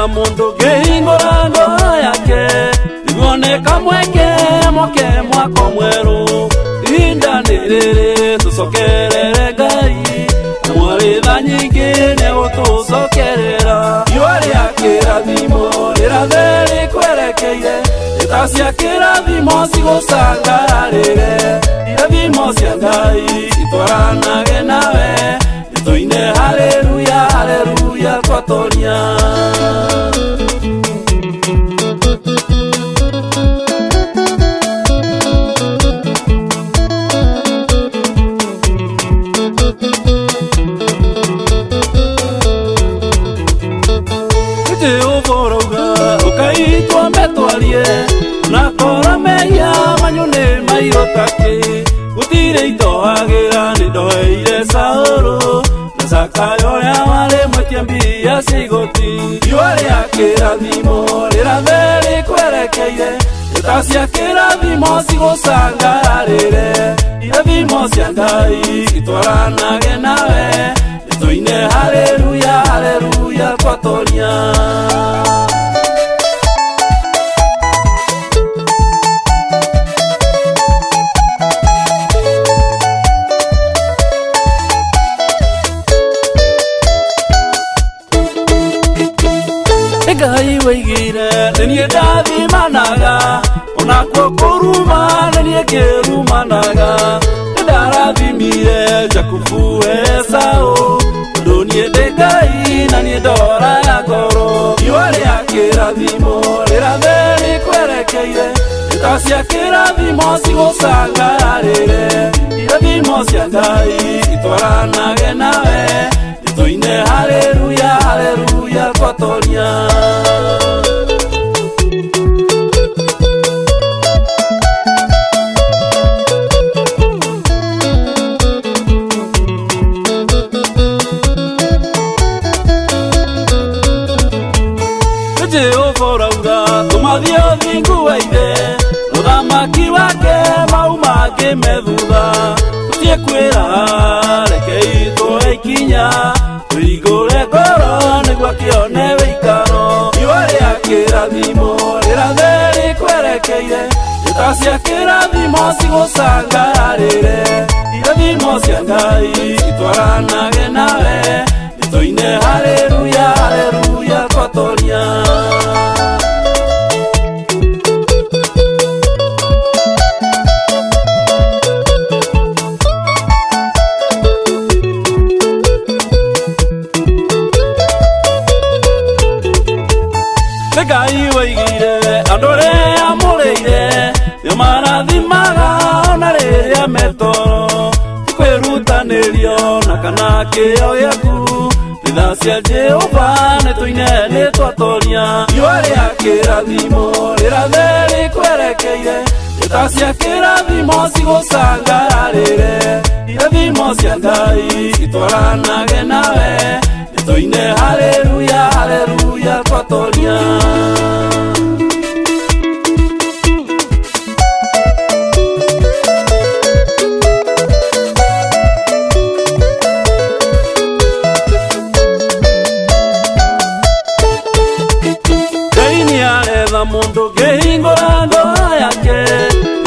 etha mundu ngihingura ngoro yake iguone kamweke moke mwako mweru inda ni riri tucokerere Ngai mwaritha nyingi ni gutucokerera riua ria kirathimo rirathe rikwerekeire ita cia kirathimo cigucangararire irathimo cia Ngai itwaranage nawe ituine haleluya haleluya twatoria ukaitwa metwarie na kora mehia manyune mairotaki gutire itohagira ni ndoeire Saũlũ na Zakayo ria wari mwetia mbia cigoti riua ria kirathimo rirathe rikwerekeire ita cia kirathimo cigucangararire irathimo cia Ngai itwaranage nawe ituine haleluya haleluya twatoria Ngai waigire nenie ndathimanaga onakwo kuruma nenie ngirumanaga ndarathimire Jakubu Esaũ ndonie ndi Ngai na nie ndoraga ngoro riua ria kirathimo rirathe rikwerekeire ita cia kirathimo cigucangararire irathimo cia Ngai itwaranage nawe ituine haleluya haleluya twatoria Jehova urauga tumathie uthingu wa ithe uthamaki wake mau mangĩ methutha tutie kwĩra rekei twoe ikinya twĩhingũre ngoro nĩguo kĩone wĩikaro riua ria kĩrathimo rirathe rikwerekeire ita cia kĩrathimo cigucangararire irathimo cia Ngai itwaranage nawe ituine haleluya haleluya twatoria Ngai waigire andu aria mũrĩire nĩmarathimaga ona rĩrĩa metoro kwĩrutanĩrio na kana kĩo gĩaku ritha cia Jehova nĩtũine nĩtwatoria riua ria kĩrathimo rirathe rikwerekeire ita cia kĩrathimo cigucangararire irathimo cia Ngai itwaranage nawe ituine haleluya haleluya twatoria mundu ngihingura ngoro yake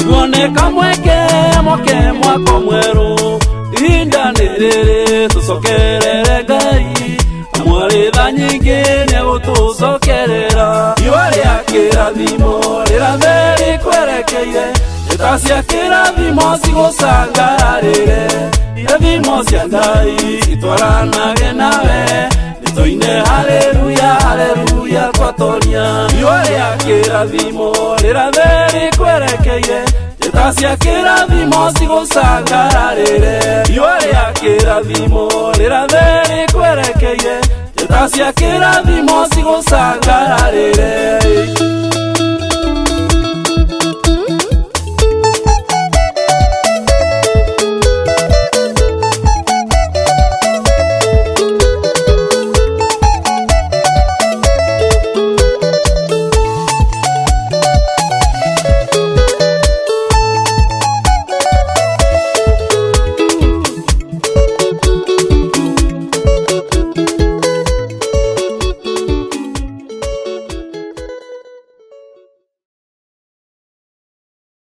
iguone kamweke moke mwako mweru inda ni riri tucokerere Ngai mwaritha nyingi nĩgũtũcokerera riua ria kĩrathimo rirathe rikwerekeire ita cia kĩrathimo cigucangararire irathimo cia Ngai itwaranage nawe ituine haleluya haleluya twatoria riua ria kĩrathimo rirathe rikwerekeire ita cia kĩrathimo cigucangararire riua ria kĩrathimo rirathe rikwerekeire ita cia kĩrathimo cigucangararire